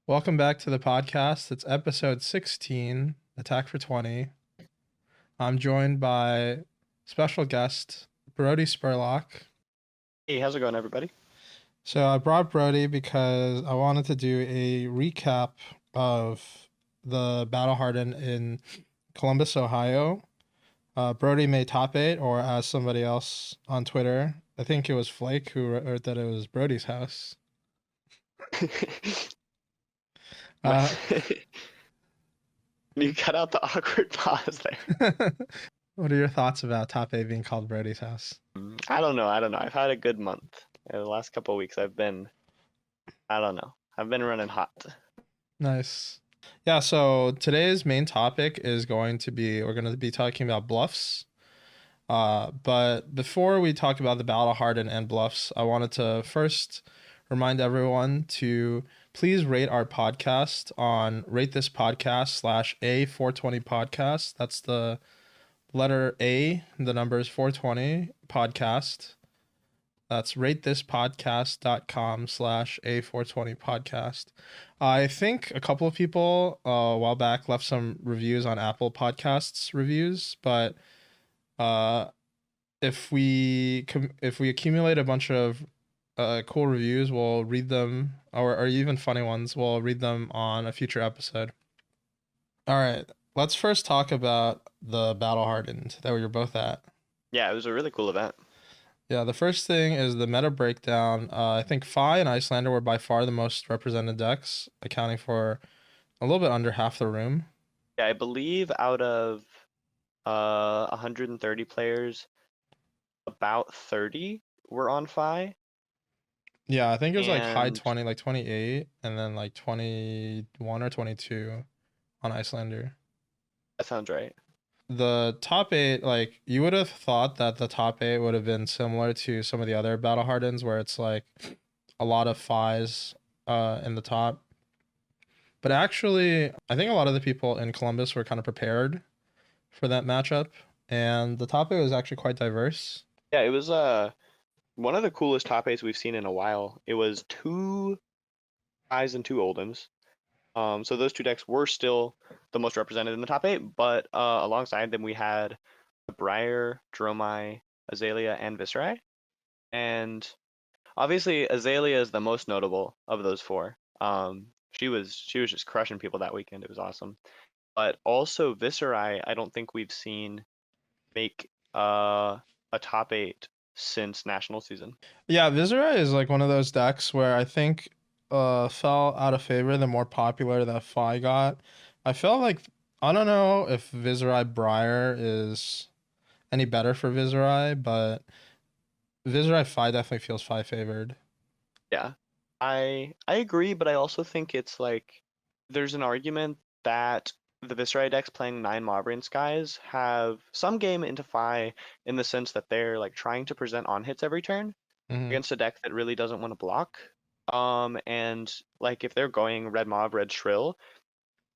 Welcome back to the podcast. It's episode 16, Attack for 20. I'm joined by special guest, Brodie Spurlock. Hey, how's it going, everybody? So I brought Brodie because I wanted to do a recap of the Battle Hardened in Columbus, Ohio. Brodie made top 8, or as somebody else on Twitter, I think it was Flake who wrote that it was Brodie's house. Uh, You cut out the awkward pause there. what are your thoughts about top 8 being called Brodie's house? I don't know. I've had a good month. The last couple of weeks, I don't know. I've been running hot. Nice. Yeah, so today's main topic is we're going to be talking about bluffs. But before we talk about the battle hardened and bluffs, I wanted to first remind everyone to please rate our podcast on rate this podcast /A420 podcast. That's the letter A, the number is 420 podcast. That's ratethispodcast.com /A420 podcast. I think a couple of people a while back left some reviews on Apple Podcasts reviews, but if we accumulate a bunch of cool reviews, we'll read them, or even funny ones. We'll read them on a future episode. All right, let's first talk about the Battle Hardened that we were both at. Yeah, it was a really cool event. Yeah, the first thing is the meta breakdown. I think Fi and Icelander were by far the most represented decks, accounting for a little bit under half the room. Yeah, I believe out of 130 players, about 30 were on Fi. Yeah, I think it was like high And 20, like 28, and then like 21 or 22 on Icelander. that sounds right. The top 8, like you would have thought that the top 8 would have been similar to some of the other Battle Hardens where it's like a lot of Fis in the top. But actually, I think a lot of the people in Columbus were kind of prepared for that matchup, and the top 8 was actually quite diverse. Yeah, it was one of the coolest top 8s we've seen in a while. It was 2 Eyes and 2 Oldens. So those 2 decks were still the most represented in the top 8, but alongside them we had Briar, Dromai, Azalea, and Viserai. And obviously Azalea is the most notable of those 4. She was just crushing people that weekend. It was awesome. But also Viserai, I don't think we've seen make a top 8 since national season. Yeah, Viserai is like one of those decks where I think fell out of favor the more popular that Fi got. I felt like I don't know if Viserai Briar is any better for Viserai, but Viserai Fi definitely feels Fi favored. Yeah. I agree, but I also think it's like there's an argument that the Viserai decks playing 9 Maubrin Skies have some game into Fi in the sense that they're like trying to present on hits every turn Mm-hmm. against a deck that really doesn't want to block. And like if they're going red Maub, red Shrill,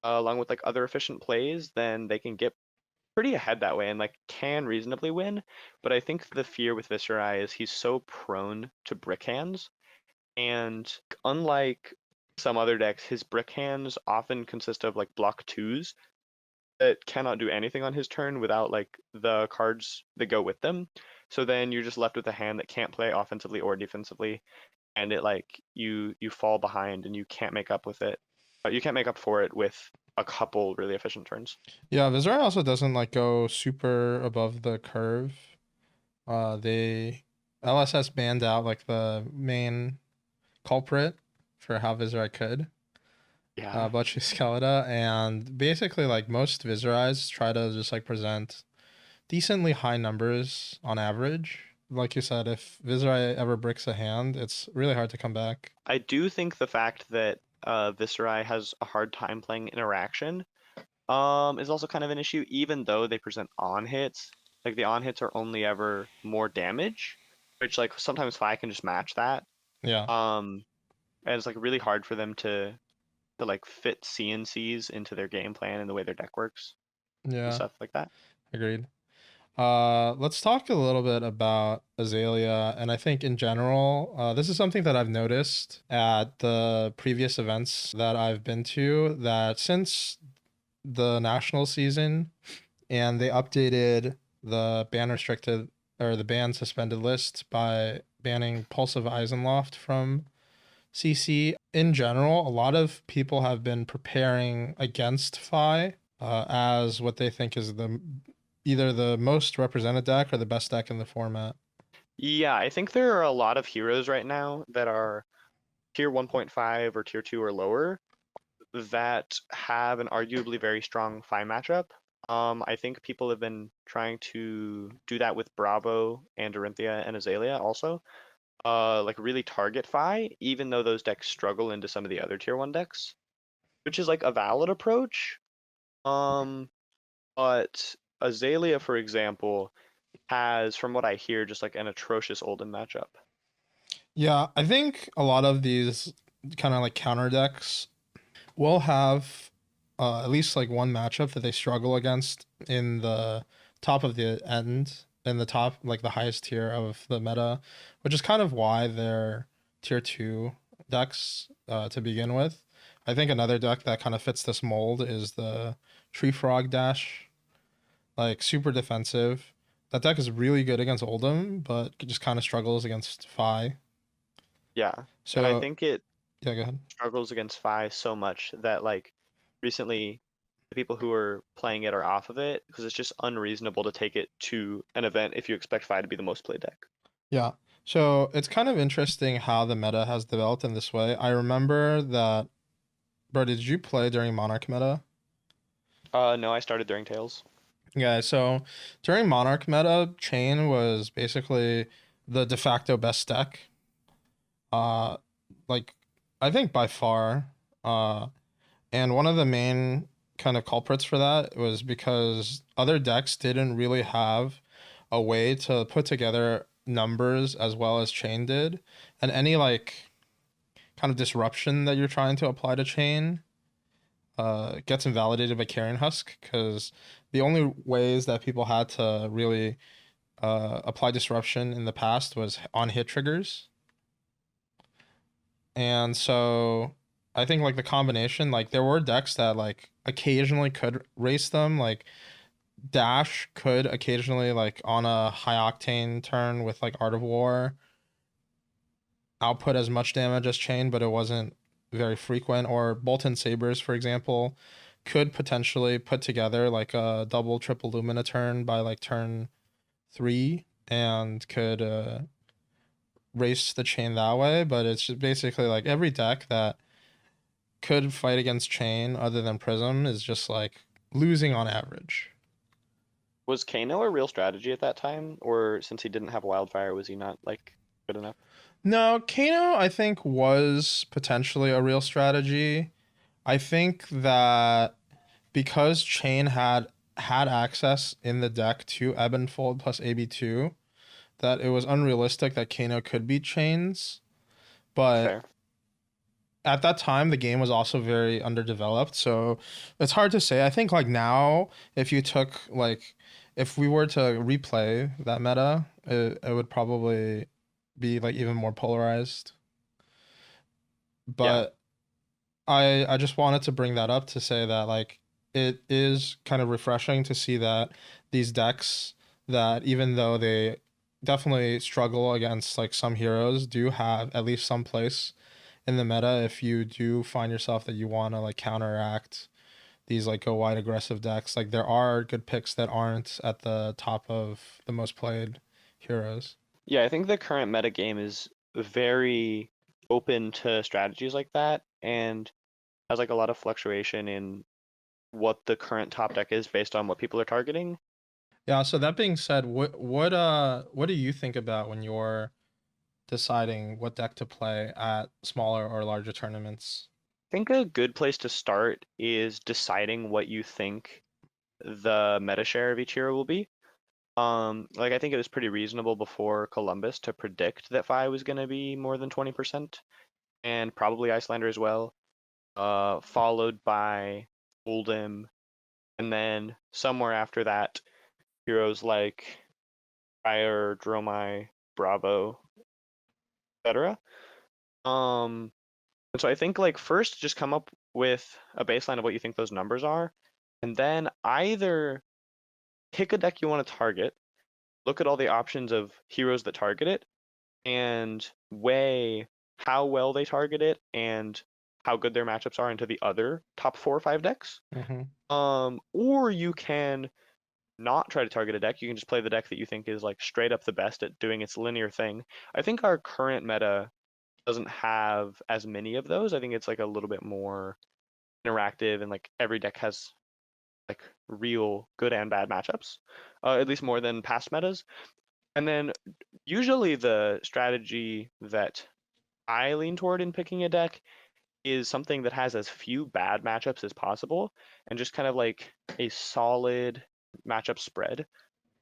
along with like other efficient plays, then they can get pretty ahead that way and like can reasonably win. But I think the fear with Viserai is he's so prone to brick hands. And unlike some other decks, his brick hands often consist of like block 2s that cannot do anything on his turn without like the cards that go with them. So then you're just left with a hand that can't play offensively or defensively, and it like you fall behind and you can't make up with it. You can't make up for it with a couple really efficient turns. Yeah, Viserai also doesn't like go super above the curve. They LSS banned out like the main culprit for how Viserai could. Yeah. Butchie Skeleton, and basically like most Viserais try to just like present decently high numbers on average. Like you said, if Viserai ever bricks a hand, it's really hard to come back. I do think the fact that Viserai has a hard time playing interaction is also kind of an issue, even though they present on hits. Like the on hits are only ever more damage, which like sometimes Fi can just match that. Yeah, And it's like really hard for them to like fit CNCs into their game plan and the way their deck works and yeah, stuff like that. agreed. Let's talk a little bit about Azalea, and I think in general, this is something that I've noticed at the previous events that I've been to, that since the national season and they updated the ban restricted or the ban suspended list by banning Pulsive Eisenloft from CC. In general, a lot of people have been preparing against Phi as what they think is the either the most represented deck or the best deck in the format. Yeah, I think there are a lot of heroes right now that are tier 1.5 or tier 2 or lower that have an arguably very strong Phi matchup. I think people have been trying to do that with Bravo and Dorinthia and Azalea also. Like really target Phi, even though those decks struggle into some of the other tier 1 decks, which is like a valid approach. Um, but Azalea, for example, has, from what I hear, just like an atrocious Oldhim matchup. Yeah, I think a lot of these kind of like counter decks will have at least like one matchup that they struggle against in the top of the end, in the top, like the highest tier of the meta, which is kind of why they're tier two decks to begin with. I think another deck that kind of fits this mold is the Tree Frog Dash, like super defensive. That deck is really good against Oldhim, but it just kind of struggles against Fi. Yeah, and I So think it yeah, go ahead. struggles against Phi so much that like recently the people who are playing it are off of it because it's just unreasonable to take it to an event if you expect Phi to be the most played deck. Yeah. So it's kind of interesting how the meta has developed in this way. I remember that, bro, did you play during Monarch meta? No, I started during Tails. Yeah, so during Monarch meta, Chain was basically the de facto best deck. Uh like I think by far. Uh and one of the main kind of culprits for that was because other decks didn't really have a way to put together numbers as well as Chain did. And any like kind of disruption that you're trying to apply to Chain gets invalidated by Carrion Husk because the only ways that people had to really apply disruption in the past was on hit triggers. And so I think like the combination, like there were decks that like occasionally could race them, like Dash could occasionally like on a high octane turn with like Art of War output as much damage as Chain, but it wasn't very frequent. Or Bolton Sabers, for example, could potentially put together like a double triple Lumina turn by like turn three and could race the Chain that way. But it's just basically like every deck that could fight against Chain other than Prism is just like losing on average. Was Kano a real strategy at that time, or since he didn't have Wildfire, was he not like good enough? No, Kano I think was potentially a real strategy. I think that because Chain had access in the deck to Ebb and Fold plus AB2, that it was unrealistic that Kano could beat Chains. But Fair. at that time, the game was also very underdeveloped, so it's hard to say. I think like now, if you took like if we were to replay that meta, it would probably be like even more polarized. Yeah. But I just wanted to bring that up to say that like it is kind of refreshing to see that these decks that even though they definitely struggle against like some heroes do have at least some place in the meta if you do find yourself that you want to like counteract these like go wide aggressive decks. Like there are good picks that aren't at the top of the most played heroes. Yeah, I think the current meta game is very open to strategies like that and has like a lot of fluctuation in what the current top deck is based on what people are targeting. Yeah, so that being said, what do you think about when you're deciding what deck to play at smaller or larger tournaments? I think a good place to start is deciding what you think the meta share of each hero will be. Like I think it was pretty reasonable before Columbus to predict that Phi was going to be more than 20%, and probably Icelander as well, followed by Oldhim, and then somewhere after that, heroes like Fire, Dromai, Bravo, etc. Um, and so I think like first just come up with a baseline of what you think those numbers are, and then either pick a deck you want to target, look at all the options of heroes that target it, and weigh how well they target it and how good their matchups are into the other top 4 or 5 decks. Mm-hmm. Or you can not try to target a deck. You can just play the deck that you think is like straight up the best at doing its linear thing. I think our current meta doesn't have as many of those. I think it's like a little bit more interactive and like every deck has like real good and bad matchups, at least more than past metas. And then usually the strategy that I lean toward in picking a deck is something that has as few bad matchups as possible and just kind of like a solid matchup spread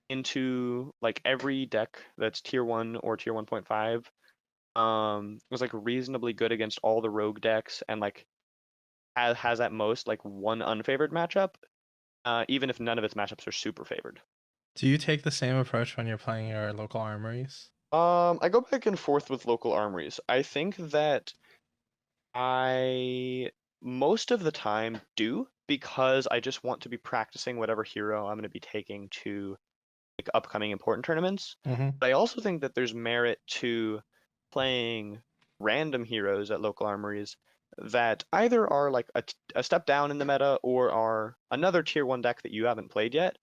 into like every deck that's tier 1 or tier 1.5 was like reasonably good against all the rogue decks and like has at most like one unfavored matchup, even if none of its matchups are super favored. Do you take the same approach when you're playing your local armories? I go back and forth with local armories. I think that I most of the time do because I just want to be practicing whatever hero I'm going to be taking to like upcoming important tournaments. Mm-hmm. But I also think that there's merit to playing random heroes at local armories that either are like a step down in the meta or are another tier 1 deck that you haven't played yet,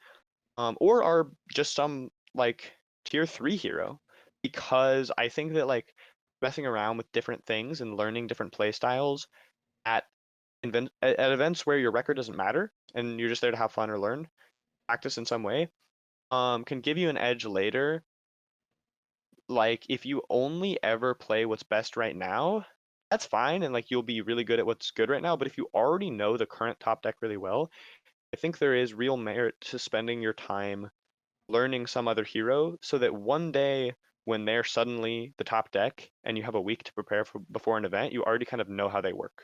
or are just some like tier 3 hero. Because I think that like messing around with different things and learning different play styles at at events where your record doesn't matter and you're just there to have fun or learn, practice in some way, can give you an edge later. Like if you only ever play what's best right now, that's fine and like you'll be really good at what's good right now. But if you already know the current top deck really well, I think there is real merit to spending your time learning some other hero so that one day when they're suddenly the top deck and you have a week to prepare for before an event, you already kind of know how they work.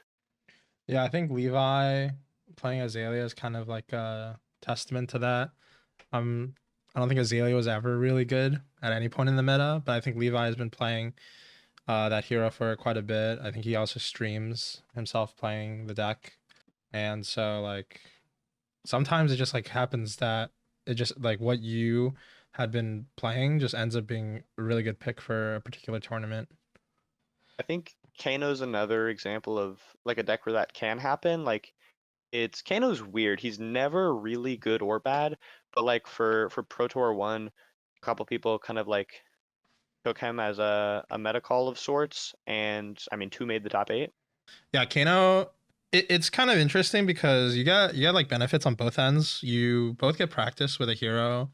Yeah, I think Levi playing Azalea is kind of like a testament to that. Um, I don't think Azalea was ever really good at any point in the meta, but I think Levi has been playing that hero for quite a bit. I think he also streams himself playing the deck, and so like sometimes it just like happens that it just like what you had been playing just ends up being a really good pick for a particular tournament. I think Kano's another example of like a deck where that can happen. Like it's Kano's weird. He's never really good or bad, but like for Pro Tour 1, a couple people kind of like took him as a meta call of sorts, and I mean 2 made the top 8. Yeah, Kano. It's kind of interesting because you got like benefits on both ends. You both get practice with a hero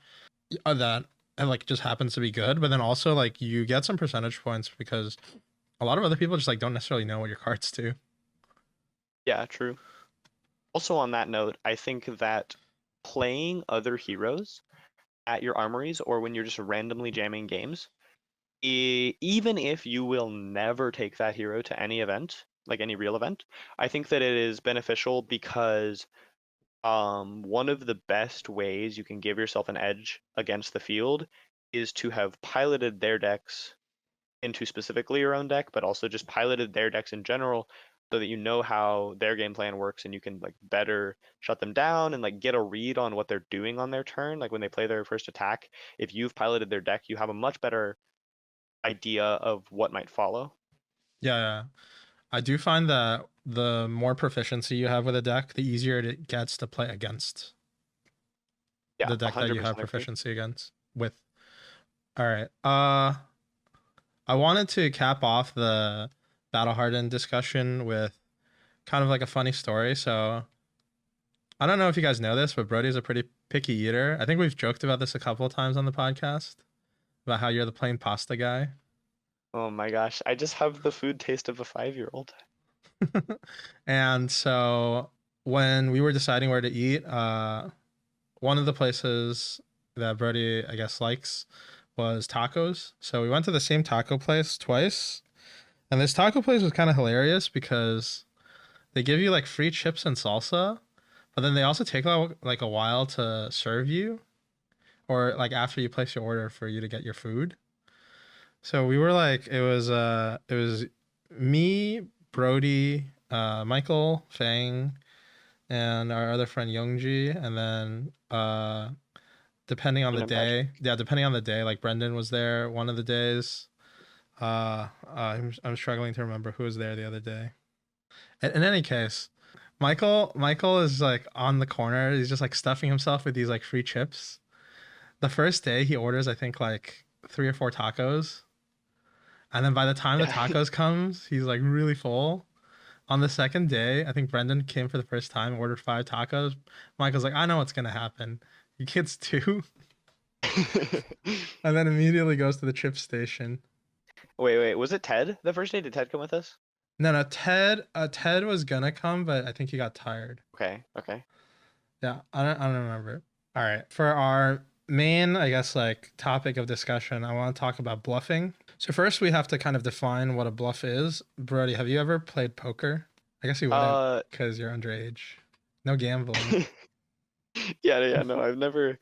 that like just happens to be good, but then also like you get some percentage points because a lot of other people just like don't necessarily know what your cards do. Yeah, true. Also on that note, I think that playing other heroes at your armories or when you're just randomly jamming games, even if you will never take that hero to any event, like any real event, I think that it is beneficial because one of the best ways you can give yourself an edge against the field is to have piloted their decks into specifically your own deck, but also just piloted their decks in general so that you know how their game plan works and you can like better shut them down and like get a read on what they're doing on their turn. Like when they play their first attack, if you've piloted their deck, you have a much better idea of what might follow. Yeah, yeah. I do find that the more proficiency you have with a deck, the easier it gets to play against Yeah, the deck that you have 100% agree. proficiency against with. All right. I wanted to cap off the battle hardened discussion with kind of like a funny story. So I don't know if you guys know this, but Brodie's a pretty picky eater. I think we've joked about this a couple of times on the podcast about how you're the plain pasta guy. Oh my gosh, I just have the food taste of a 5-year-old. And so when we were deciding where to eat, one of the places that Brodie, I guess, likes was tacos. So we went to the same taco place twice. And this taco place was kind of hilarious because they give you like free chips and salsa, but then they also take like a while to serve you. or like after you place your order for you to get your food. So we were like, it was me, Brodie, Michael, Fang, and our other friend Youngji, and then depending on the And Patrick. day, yeah, depending on the day, like Brendan was there one of the days. I'm struggling to remember who was there the other day. In any case, Michael is like on the corner. He's just like stuffing himself with these like free chips. The first day he orders, I think like 3 or 4 tacos, and then by the time the Yeah. tacos comes, he's like really full. On the second day, I think Brendan came for the first time, ordered 5 tacos. Michael's like, I know what's gonna happen. He gets two, and then immediately goes to the chip station. Wait. Was it Ted the first day? Did Ted come with us? No, Ted was gonna come, but I think he got tired. Okay. Yeah, I don't remember. All right, for our main, I guess, like topic of discussion, I want to talk about bluffing. So first, we have to kind of define what a bluff is. Brody, have you ever played poker? I guess you wouldn't, Uh, because you're underage. No gambling. yeah. No, I've never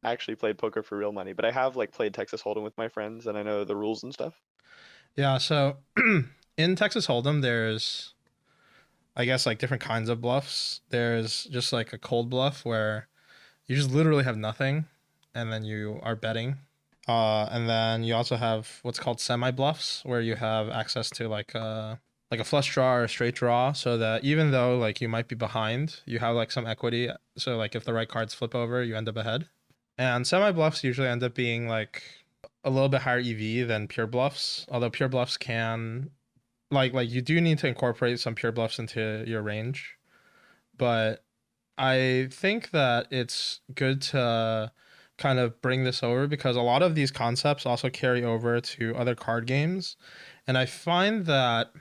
actually played poker for real money, but I have like played Texas Hold'em with my friends, and I know the rules and stuff. Yeah, so in Texas Hold'em, there's, I guess, like different kinds of bluffs. There's just like a cold bluff where you just literally have nothing, and then you are betting. And then you also have what's called semi bluffs, where you have access to like a flush draw or a straight draw, so that even though like you might be behind, you have like some equity. So like if the right cards flip over, you end up ahead. And semi bluffs usually end up being like a little bit higher EV than pure bluffs, although pure bluffs can like you do need to incorporate some pure bluffs into your range, but I think that it's good to kind of bring this over because a lot of these concepts also carry over to other card games. And I find that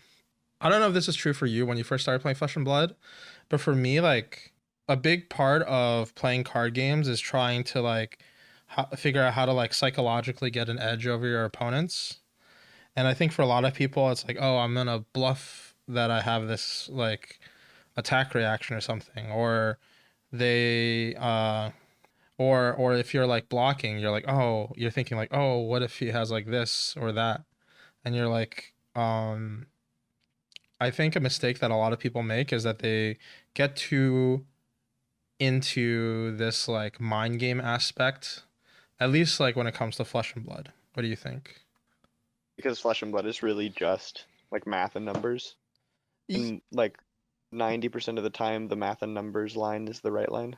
I don't know if this is true for you when you first started playing Flesh and Blood, but for me, like a big part of playing card games is trying to like figure out how to like psychologically get an edge over your opponents. And I think for a lot of people, it's like, oh, I'm gonna bluff that I have this like attack reaction or something, or they or if you're like blocking, you're like, oh, you're thinking like, oh, what if he has like this or that, and you're like, I think a mistake that a lot of people make is that they get too into this like mind game aspect, at least like when it comes to Flesh and Blood. What do you think? Because Flesh and Blood is really just like math and numbers, Y- and like 90% of the time, the math and numbers line is the right line.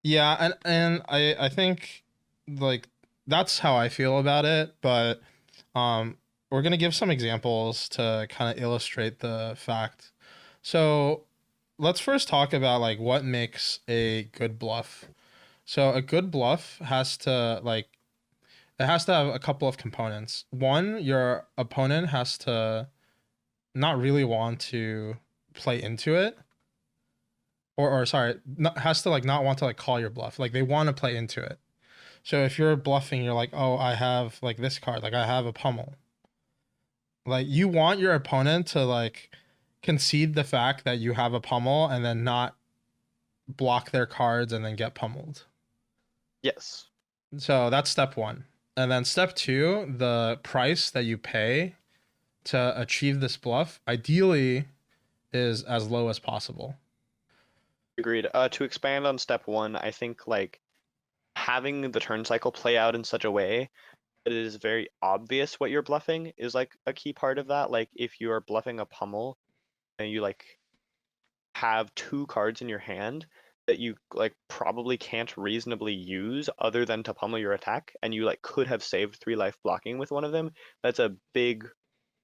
Yeah, and I think like that's how I feel about it, but um we're gonna give some examples to kind of illustrate the fact. So let's first talk about like what makes a good bluff. So a good bluff has to like it has to have a couple of components. One, your opponent has to not really want to play into it, or sorry, not, has to like not want to like call your bluff. Like they want to play into it. So if you're bluffing, you're like, oh, I have like this card, like I have a pummel. Like you want your opponent to like concede the fact that you have a pummel and then not block their cards and then get pummeled. Yes. So that's step one. And then step two, the price that you pay to achieve this bluff ideally is as low as possible. Agreed. To expand on step one, I think like having the turn cycle play out in such a way that it is very obvious what you're bluffing is like a key part of that. Like if you are bluffing a pummel and you like have two cards in your hand that you like probably can't reasonably use other than to pummel your attack, and you like could have saved 3 life blocking with one of them, that's a big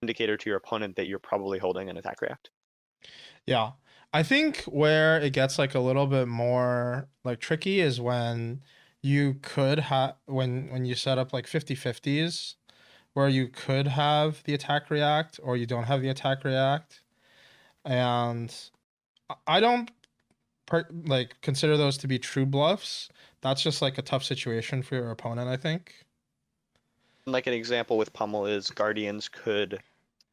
indicator to your opponent that you're probably holding an attack react. Yeah. I think where it gets like a little bit more like tricky is when you could have when you set up like 50/50s where you could have the attack react or you don't have the attack react. And I don't like consider those to be true bluffs. That's just like a tough situation for your opponent, I think. Like an example with pummel is guardians could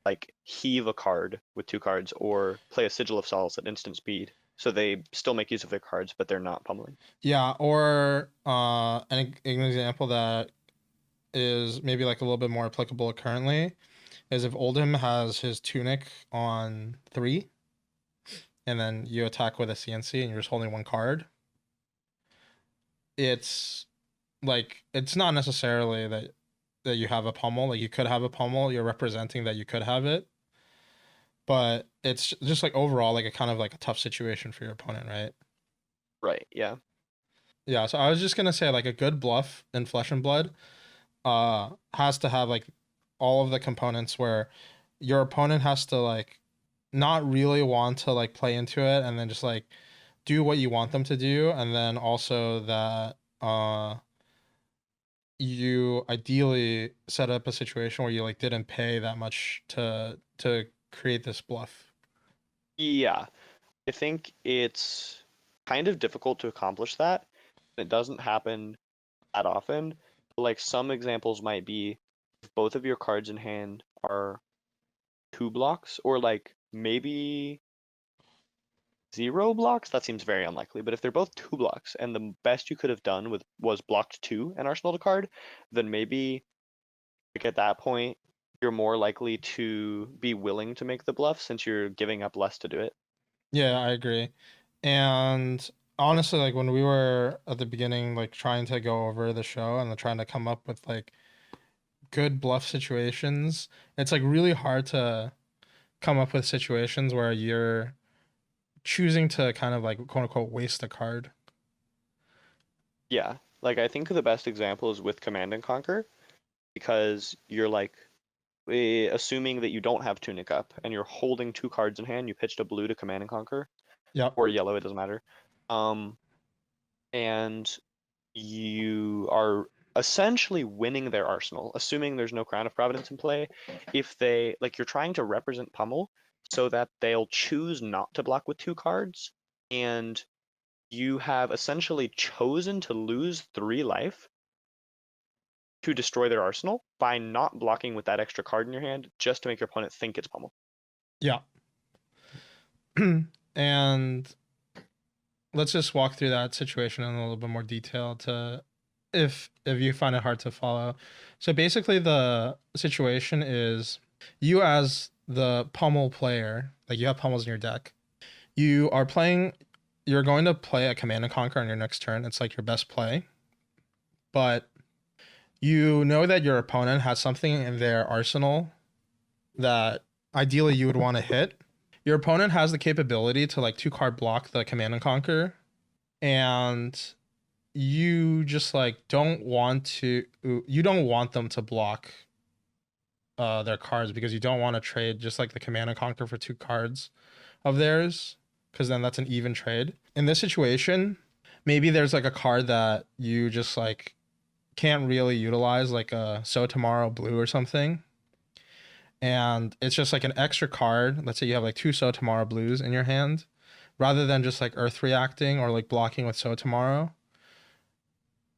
like heave a card with 2 cards or play a sigil of solace at instant speed. so they still make use of their cards, but they're not pummeling. Yeah, or an example that is maybe like a little bit more applicable currently is if Oldham has his tunic on 3 and then you attack with a CNC and you're just holding one card, it's like it's not necessarily that you have a pummel. Like you could have a pummel, you're representing that you could have it, but it's just like overall like a kind of like a tough situation for your opponent, right? Right, yeah. Yeah, so I was just gonna say like a good bluff in Flesh and Blood has to have like all of the components where your opponent has to like not really want to like play into it and then just like do what you want them to do, and then also that you ideally set up a situation where you like didn't pay that much to create this bluff. Yeah, I think it's kind of difficult to accomplish that. It doesn't happen that often. Like some examples might be if both of your cards in hand are 2 blocks, or like maybe 0 blocks. That seems very unlikely. But if they're both 2 blocks and the best you could have done with was blocked 2 and arsenal a card, then maybe like at that point you're more likely to be willing to make the bluff since you're giving up less to do it. Yeah, I agree. And honestly, like when we were at the beginning, like trying to go over the show and trying to come up with like good bluff situations, it's like really hard to come up with situations where you're choosing to kind of like quote unquote waste a card. Yeah, like I think the best example is with Command and Conquer because you're like assuming that you don't have Tunic up and you're holding 2 cards in hand, you pitched a blue to Command and Conquer Yep. or yellow, it doesn't matter. Um, and you are essentially winning their arsenal, assuming there's no Crown of Providence in play. If they like, you're trying to represent Pummel so that they'll choose not to block with 2 cards, and you have essentially chosen to lose 3 life to destroy their arsenal by not blocking with that extra card in your hand just to make your opponent think it's Pummel. Yeah. And let's just walk through that situation in a little bit more detail to if you find it hard to follow. So basically the situation is you as the pummel player, like you have pummels in your deck. You're going to play a command and conquer on your next turn. It's like your best play. But you know that your opponent has something in their arsenal that ideally you would want to hit. Your opponent has the capability to like 2 card block the command and conquer, and you don't want them to block their cards because you don't want to trade just like the command and conquer for 2 cards of theirs, because then that's an even trade. In this situation, maybe there's like a card that you just like can't really utilize, like a So Tomorrow Blue or something. And it's just like an extra card. Let's say you have like 2 So Tomorrow Blues in your hand, rather than just like Earth reacting or like blocking with So Tomorrow.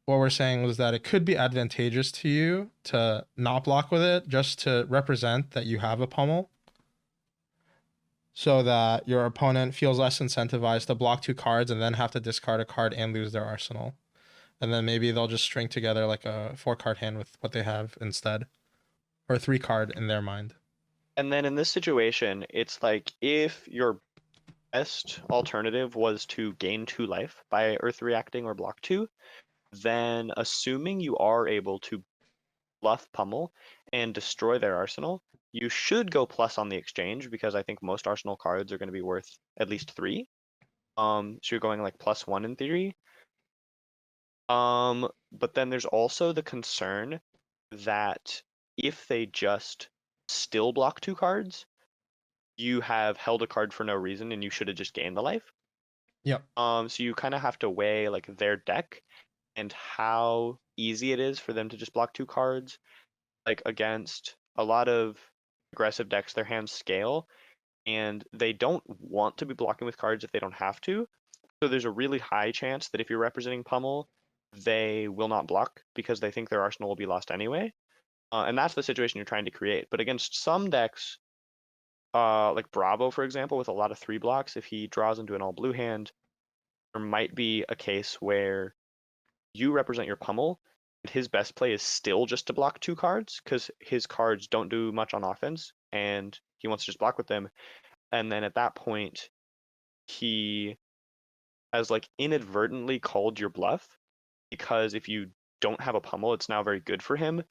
What we're saying was that it could be advantageous to you to not block with it just to represent that you have a pummel, so that your opponent feels less incentivized to block 2 cards and then have to discard a card and lose their arsenal. And then maybe they'll just string together like a 4 card hand with what they have instead, or a 3 card in their mind. And then in this situation, it's like if your best alternative was to gain 2 life by Earth reacting or block 2, then assuming you are able to bluff Pummel and destroy their arsenal, you should go plus on the exchange because I think most arsenal cards are going to be worth at least 3. So you're going like +1 in theory. But then there's also the concern that if they just still block 2 cards, you have held a card for no reason and you should have just gained the life. Yep. So you kind of have to weigh like their deck and how easy it is for them to just block 2 cards. Like against a lot of aggressive decks, their hands scale and they don't want to be blocking with cards if they don't have to. So there's a really high chance that if you're representing Pummel, they will not block because they think their arsenal will be lost anyway. And that's the situation you're trying to create. But against some decks, like Bravo, for example, with a lot of 3 blocks, if he draws into an all blue hand, there might be a case where you represent your pummel, and his best play is still just to block 2 cards because his cards don't do much on offense, and he wants to just block with them. And then at that point, he has like inadvertently called your bluff because if you don't have a pummel, it's now very good for him.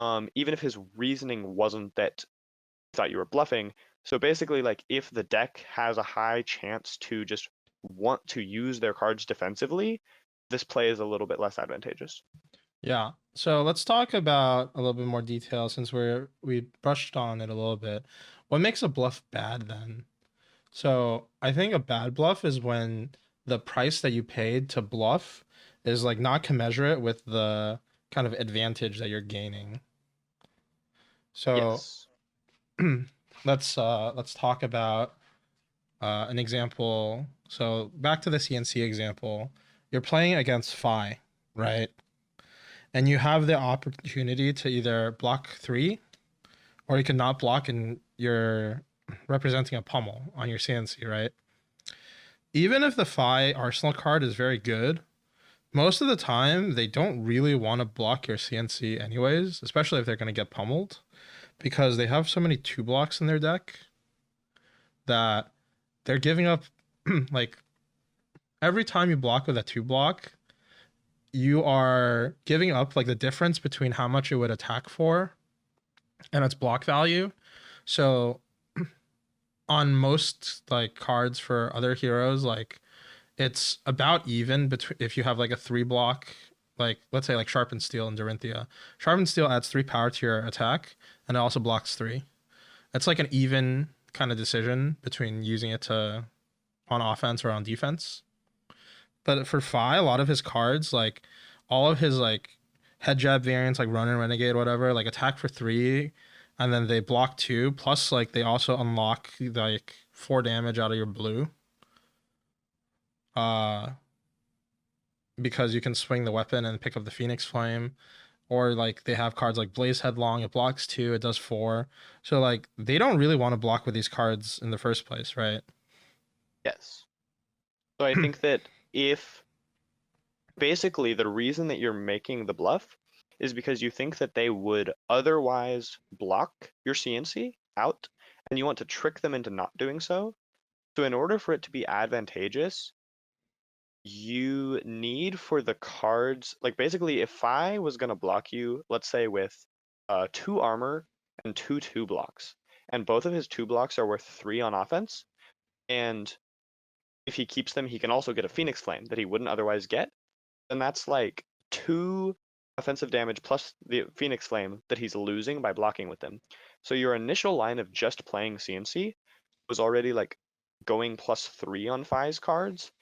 Even if his reasoning wasn't that you thought you were bluffing. So basically, like if the deck has a high chance to just want to use their cards defensively, this play is a little bit less advantageous. Yeah. So let's talk about a little bit more detail since we brushed on it a little bit. What makes a bluff bad then? So I think a bad bluff is when the price that you paid to bluff is like not commensurate with the kind of advantage that you're gaining. So Yes. let's talk about an example. So back to the CNC example. You're playing against Phi, right? And you have the opportunity to either block 3 or you can not block and you're representing a pummel on your CNC, right? Even if the Phi Arsenal card is very good, most of the time they don't really want to block your CNC anyways, especially if they're going to get pummeled, because they have so many 2 blocks in their deck that they're giving up like every time you block with a 2 block, you are giving up like the difference between how much it would attack for and its block value. So on most like cards for other heroes, like it's about even between if you have like a 3 block, like let's say like Sharpened Steel and Dorinthia. Sharpened Steel adds 3 power to your attack and it also blocks 3. It's like an even kind of decision between using it to on offense or on defense. But for Phi, a lot of his cards, like all of his like head jab variants, like Run and Renegade, whatever, like attack for 3, and then they block 2. Plus, like they also unlock like 4 damage out of your blue. Uh, because you can swing the weapon and pick up the Phoenix Flame. Or like they have cards like Blaze Headlong, it blocks 2, it does 4. So like they don't really want to block with these cards in the first place, right? Yes. So I think that if basically the reason that you're making the bluff is because you think that they would otherwise block your CNC out, and you want to trick them into not doing so. So in order for it to be advantageous, you need for the cards, like basically if I was going to block you, let's say with 2 armor and 2 2 blocks, and both of his 2 blocks are worth 3 on offense, and if he keeps them, he can also get a Phoenix Flame that he wouldn't otherwise get, then that's like 2 offensive damage plus the Phoenix Flame that he's losing by blocking with them. So your initial line of just playing CNC was already like going +3 on Phi's cards,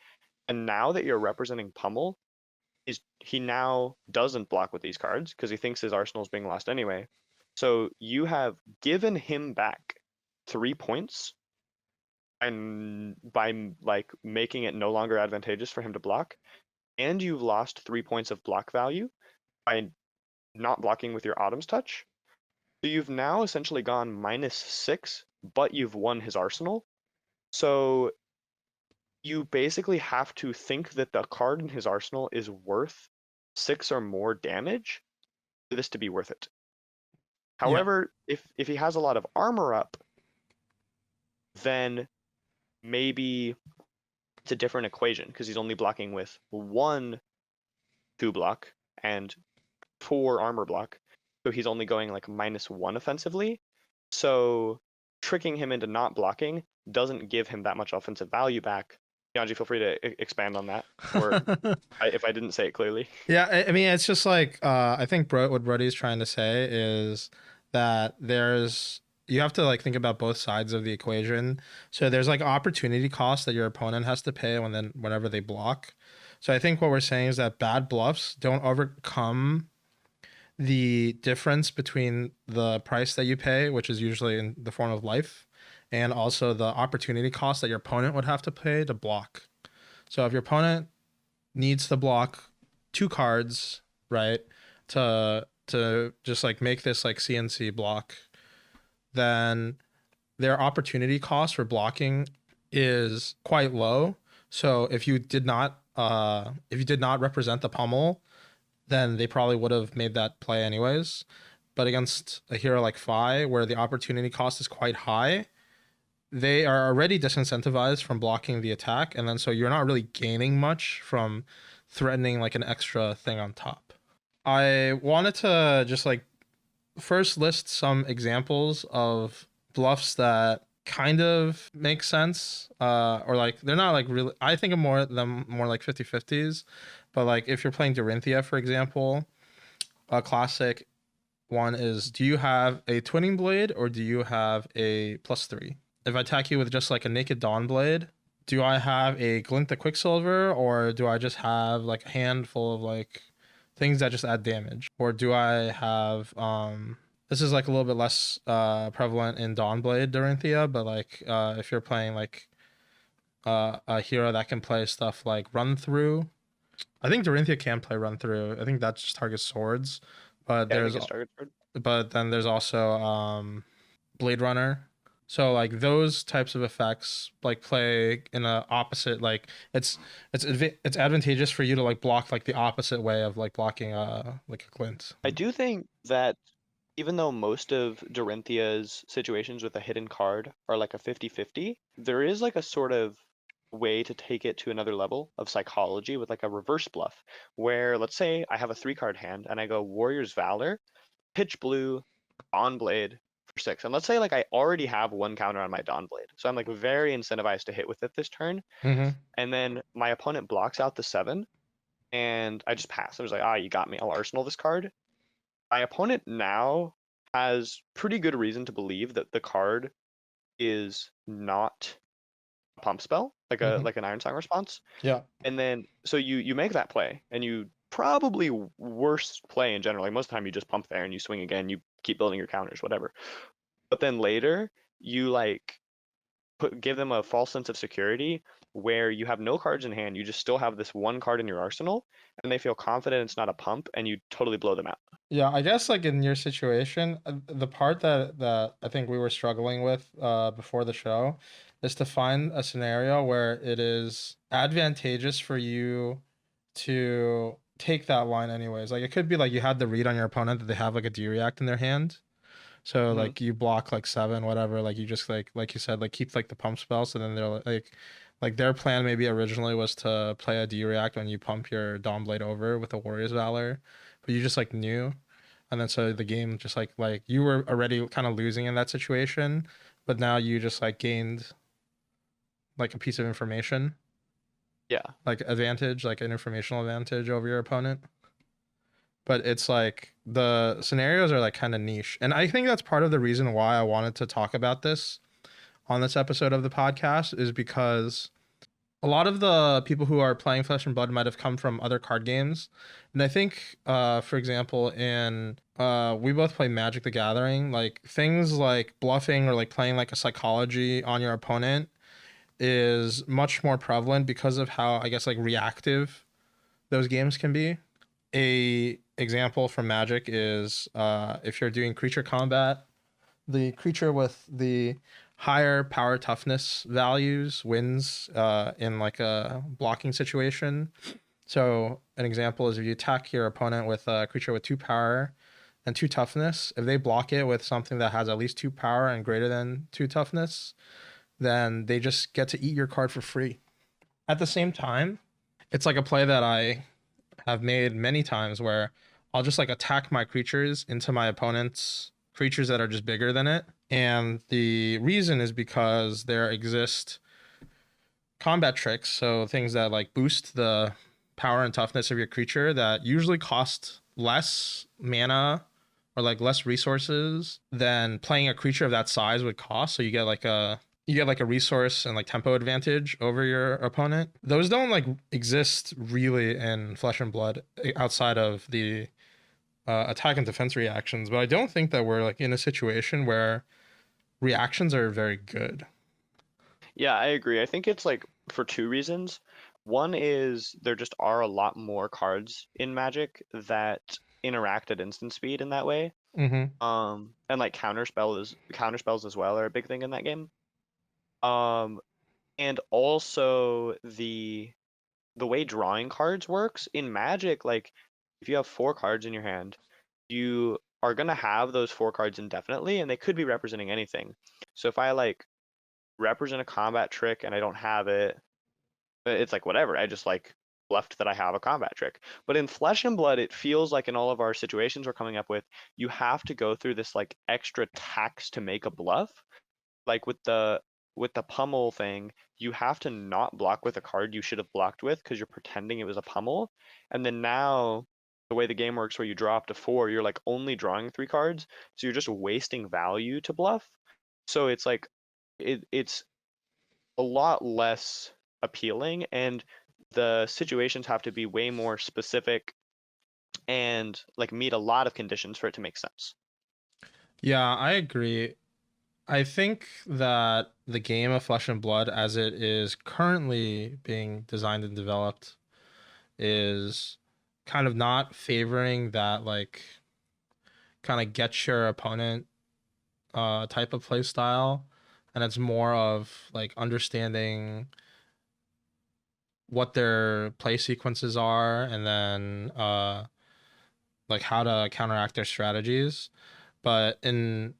and now that you're representing Pummel, he now doesn't block with these cards because he thinks his arsenal is being lost anyway. So you have given him back 3 points and by like making it no longer advantageous for him to block, and you've lost 3 points of block value by not blocking with your Autumn's Touch. So you've now essentially gone -6, but you've won his arsenal. So you basically have to think that the card in his arsenal is worth 6 or more damage for this to be worth it. Yeah. However, if he has a lot of armor up, then maybe it's a different equation because he's only blocking with 1 2 block and 4 armor block. So he's only going like -1 offensively. So tricking him into not blocking doesn't give him that much offensive value back. Yanji, feel free to expand on that, or if I didn't say it clearly. Yeah, I mean, it's just like I think what Brodie is trying to say is that you have to like think about both sides of the equation. So there's like opportunity cost that your opponent has to pay whenever they block. So I think what we're saying is that bad bluffs don't overcome the difference between the price that you pay, which is usually in the form of life, and also the opportunity cost that your opponent would have to pay to block. So if your opponent needs to block 2 cards, right, to just like make this like CNC block, then their opportunity cost for blocking is quite low. So if you did not represent the pummel, then they probably would have made that play anyways. But against a hero like Fi, where the opportunity cost is quite high, they are already disincentivized from blocking the attack, and then so you're not really gaining much from threatening like an extra thing on top. I wanted to just like first list some examples of bluffs that kind of make sense, or like they're not like really, I think of them more like 50-50s, but like if you're playing Dorinthia, for example, a classic one is, do you have a twinning blade or do you have a +3? If I attack you with just like a naked dawn blade, do I have a glint the quicksilver, or do I just have like a handful of like things that just add damage, or do I have this is like a little bit less prevalent in Dawnblade Dorinthia, but like if you're playing like a hero that can play stuff like run through, I think Dorinthia can play run through. I think that just targets swords, but Yeah, I think it's target card. then there's also Blade Runner. So like those types of effects like play in a opposite, like it's advantageous for you to like block like the opposite way of like blocking like a glint. I do think that even though most of Dorinthia's situations with a hidden card are like a 50-50, there is like a sort of way to take it to another level of psychology with like a reverse bluff, where let's say I have a 3-card hand and I go Warrior's Valor, pitch blue, Dawn Blade for 6. And let's say like I already have one counter on my Dawn Blade. So I'm like very incentivized to hit with it this turn. Mm-hmm. And then my opponent blocks out the 7 and I just pass. I was like, ah, you got me. I'll arsenal this card. My opponent now has pretty good reason to believe that the card is not a pump spell, like a Mm-hmm. like an Iron Song response. Yeah. And then so you make that play and you probably worst play in general. Like most of the time you just pump there and you swing again, you keep building your counters, whatever. But then later you like give them a false sense of security where you have no cards in hand, you just still have this one card in your arsenal, and they feel confident it's not a pump, and you totally blow them out. Yeah, I guess like in your situation, the part that I think we were struggling with before the show is to find a scenario where it is advantageous for you to take that line anyways. Like it could be like you had the read on your opponent that they have like a D react in their hand. So Hmm. like you block like 7, whatever, like you just like you said, like keep like the pump spell. So then they're like their plan maybe originally was to play a D react when you pump your Dawnblade over with a Warrior's Valor, but you just like knew, and then so the game just like you were already kind of losing in that situation, but now you just like gained like a piece of information, Yeah. like advantage, like an informational advantage over your opponent. But it's like the scenarios are like kind of niche, and I think that's part of the reason why I wanted to talk about this on this episode of the podcast, is because a lot of the people who are playing Flesh and Blood might have come from other card games. And I think, for example, in we both play Magic the Gathering, like things like bluffing or like playing like a psychology on your opponent is much more prevalent because of how, I guess, like reactive those games can be. A example from Magic is if you're doing creature combat, the creature with the higher power toughness values wins in like a blocking situation. So an example is if you attack your opponent with a creature with 2 power and 2 toughness, if they block it with something that has at least 2 power and greater than 2 toughness, then they just get to eat your card for free. At the same time, it's like a play that I have made many times where I'll just like attack my creatures into my opponent's creatures that are just bigger than it. And the reason is because there exist combat tricks, so things that like boost the power and toughness of your creature that usually cost less mana or like less resources than playing a creature of that size would cost. So you get like a resource and like tempo advantage over your opponent. Those don't like exist really in Flesh and Blood outside of the attack and defense reactions, but I don't think that we're like in a situation where reactions are very good. Yeah, I agree. I think it's like for two reasons. One is there just are a lot more cards in Magic that interact at instant speed in that way. Mm-hmm. And like counter spells as well are a big thing in that game. Um, and also the way drawing cards works in Magic, like if you have four cards in your hand, you are gonna have those four cards indefinitely, and they could be representing anything. So if I like represent a combat trick and I don't have it, it's like whatever. I just like left that I have a combat trick. But in Flesh and Blood, it feels like in all of our situations we're coming up with, you have to go through this like extra tax to make a bluff. Like with the pummel thing, you have to not block with a card you should have blocked with because you're pretending it was a pummel. And then now the way the game works where you draw up to four, you're like only drawing three cards, so you're just wasting value to bluff. So it's like it's a lot less appealing, and the situations have to be way more specific and like meet a lot of conditions for it to make sense. Yeah, I agree. I think that the game of Flesh and Blood, as it is currently being designed and developed, is kind of not favoring that like kind of get your opponent type of play style, and it's more of like understanding what their play sequences are, and then like how to counteract their strategies. But in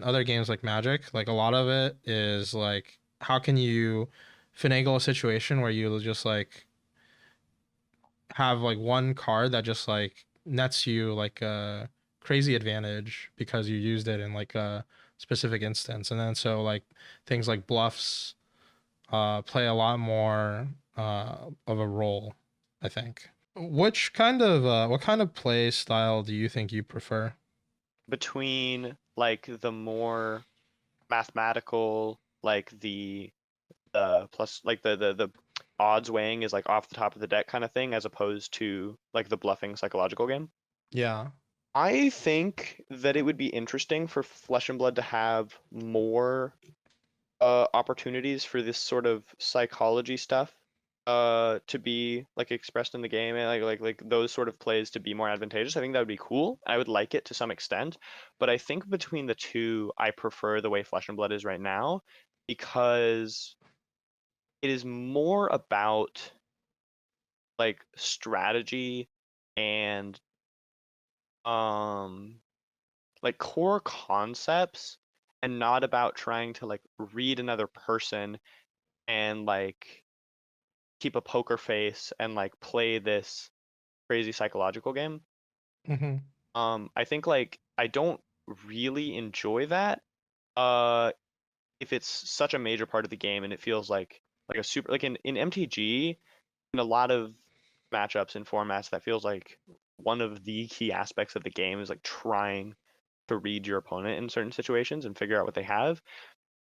other games like Magic, like a lot of it is like how can you finagle a situation where you just like have like one card that just like nets you like a crazy advantage because you used it in like a specific instance. And then so like things like bluffs play a lot more of a role, I think. Which kind of what kind of play style do you think you prefer? Between like the more mathematical, like the plus like the odds weighing is like off the top of the deck kind of thing, as opposed to like the bluffing psychological game. Yeah. I think that it would be interesting for Flesh and Blood to have more opportunities for this sort of psychology stuff to be like expressed in the game, and like those sort of plays to be more advantageous. I think that would be cool. I would like it to some extent, but I think between the two, I prefer the way Flesh and Blood is right now because it is more about like strategy and um like core concepts, and not about trying to like read another person and like keep a poker face and like play this crazy psychological game. Hmm. I think like I don't really enjoy that. Uh, if it's such a major part of the game and it feels like a super like in MTG in a lot of matchups and formats that feels like one of the key aspects of the game is like trying to read your opponent in certain situations and figure out what they have.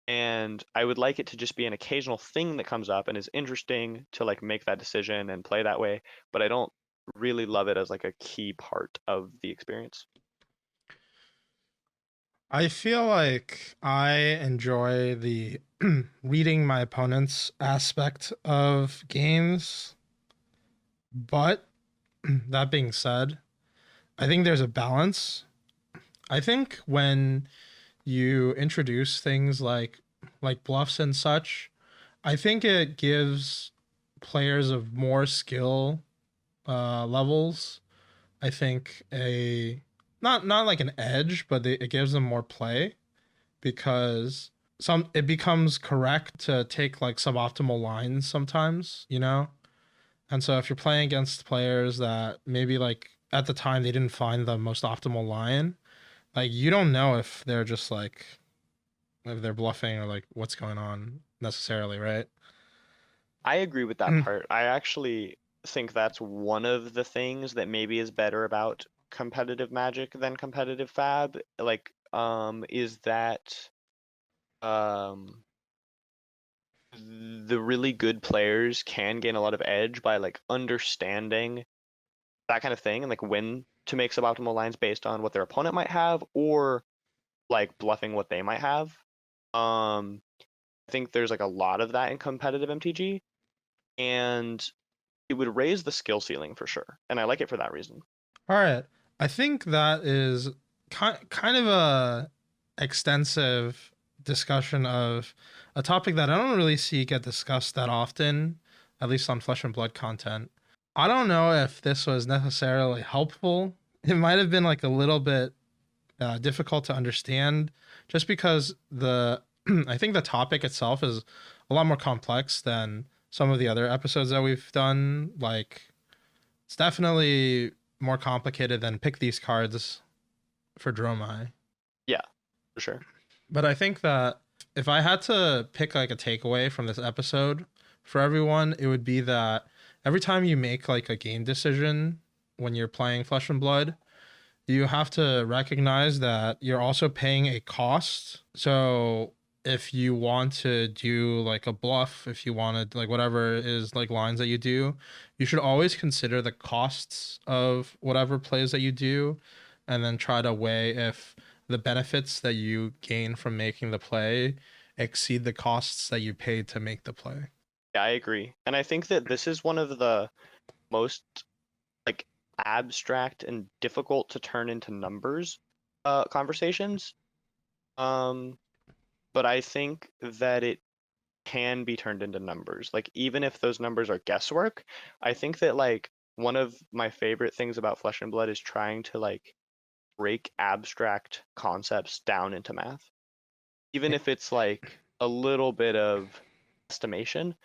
And I would like it to just be an occasional thing that comes up and is interesting to like make that decision and play that way, but I don't really love it as like a key part of the experience. I feel like I enjoy the reading my opponent's aspect of games, but that being said, I think there's a balance. I think when you introduce things like bluffs and such, I think it gives players of more skill levels, I think a not like an edge, but it gives them more play because some it becomes correct to take like suboptimal lines sometimes, you know? And so if you're playing against players that maybe like at the time they didn't find the most optimal line, like you don't know if they're just like if they're bluffing or like what's going on necessarily, right? I agree with that part. I actually think that's one of the things that maybe is better about competitive Magic than competitive Fab. Like, is that um the really good players can gain a lot of edge by like understanding that kind of thing and like when to make suboptimal lines based on what their opponent might have, or like bluffing what they might have. I think there's like a lot of that in competitive MTG, and it would raise the skill ceiling for sure. And I like it for that reason. All right. I think that is kind of a extensive discussion of a topic that I don't really see get discussed that often, at least on Flesh and Blood content. I don't know if this was necessarily helpful. It might have been like a little bit difficult to understand, just because the I think the topic itself is a lot more complex than some of the other episodes that we've done. Like, it's definitely more complicated than pick these cards for Dromai. Yeah, for sure. But I think that if I had to pick like a takeaway from this episode for everyone, it would be that every time you make like a game decision when you're playing Flesh and Blood, you have to recognize that you're also paying a cost. So if you want to do like a bluff, if you want to like whatever is like lines that you do, you should always consider the costs of whatever plays that you do, and then try to weigh if the benefits that you gain from making the play exceed the costs that you paid to make the play. Yeah, I agree. And I think that this is one of the most like abstract and difficult to turn into numbers conversations. But I think that it can be turned into numbers. Like even if those numbers are guesswork, I think that like one of my favorite things about Flesh and Blood is trying to like break abstract concepts down into math. Even if it's like a little bit of estimation.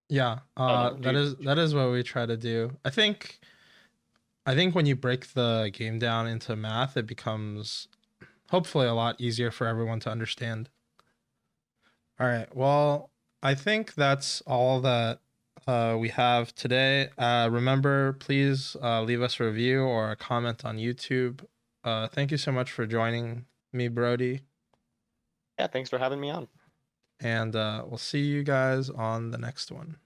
Yeah, I don't know. that is what we try to do. I think when you break the game down into math, it becomes hopefully a lot easier for everyone to understand. All right. Well, I think that's all that we have today. Remember, please leave us a review or a comment on YouTube. Thank you so much for joining me, Brodie. Yeah, thanks for having me on. And we'll see you guys on the next one.